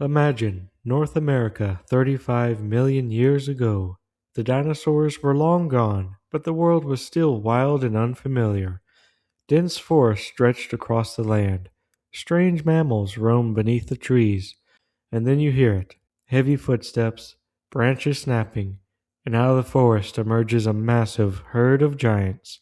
Imagine North America 35 million years ago. The dinosaurs were long gone, but the world was still wild and unfamiliar. Dense forests stretched across the land. Strange mammals roamed beneath the trees. And then you hear it, heavy footsteps, branches snapping, and out of the forest emerges a massive herd of giants.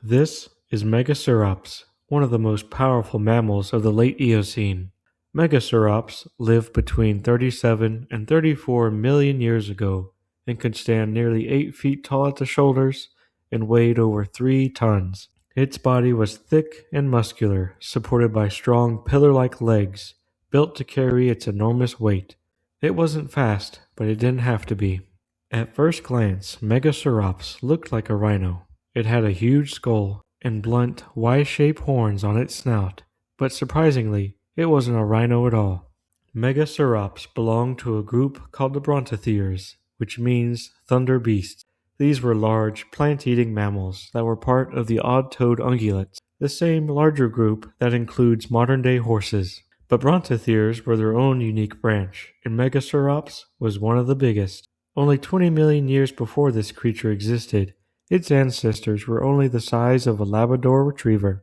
This is Megacerops, one of the most powerful mammals of the late Eocene. Megacerops lived between 37 and 34 million years ago and could stand nearly 8 feet tall at the shoulders and weighed over 3 tons. Its body was thick and muscular, supported by strong pillar-like legs, built to carry its enormous weight. It wasn't fast, but it didn't have to be. At first glance, Megacerops looked like a rhino. It had a huge skull and blunt, Y-shaped horns on its snout, but surprisingly, it wasn't a rhino at all. Megacerops belonged to a group called the brontotheres, which means thunder beasts. These were large, plant-eating mammals that were part of the odd-toed ungulates, the same larger group that includes modern-day horses. But brontotheres were their own unique branch, and Megacerops was one of the biggest. Only 20 million years before this creature existed, its ancestors were only the size of a Labrador retriever.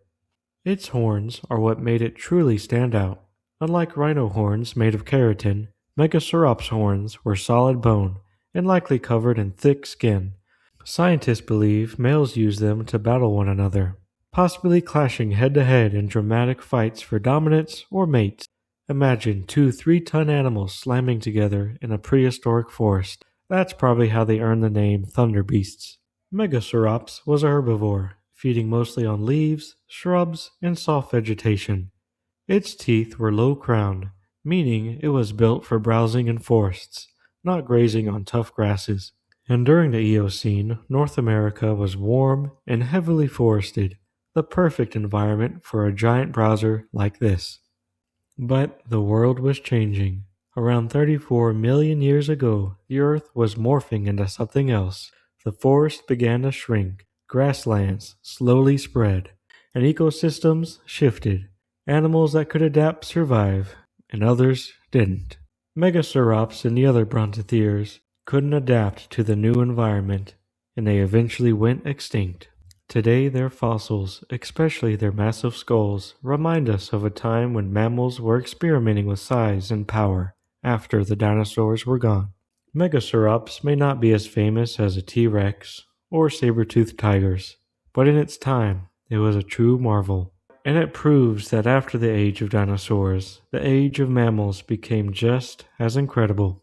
Its horns are what made it truly stand out. Unlike rhino horns made of keratin, Megacerops horns were solid bone and likely covered in thick skin. Scientists believe males use them to battle one another, possibly clashing head-to-head in dramatic fights for dominance or mates. Imagine 2 3-ton animals slamming together in a prehistoric forest. That's probably how they earned the name thunder beasts. Megacerops was a herbivore, feeding mostly on leaves, shrubs, and soft vegetation. Its teeth were low-crowned, meaning it was built for browsing in forests, not grazing on tough grasses. And during the Eocene, North America was warm and heavily forested, the perfect environment for a giant browser like this. But the world was changing. Around 34 million years ago, the Earth was morphing into something else. The forest began to shrink, grasslands slowly spread, and ecosystems shifted. Animals that could adapt survive, and others didn't. Megacerops and the other brontotheres couldn't adapt to the new environment, and they eventually went extinct. Today their fossils, especially their massive skulls, remind us of a time when mammals were experimenting with size and power after the dinosaurs were gone. Megacerops may not be as famous as a T-Rex or saber-toothed tigers, but in its time it was a true marvel. And it proves that after the age of dinosaurs, the age of mammals became just as incredible.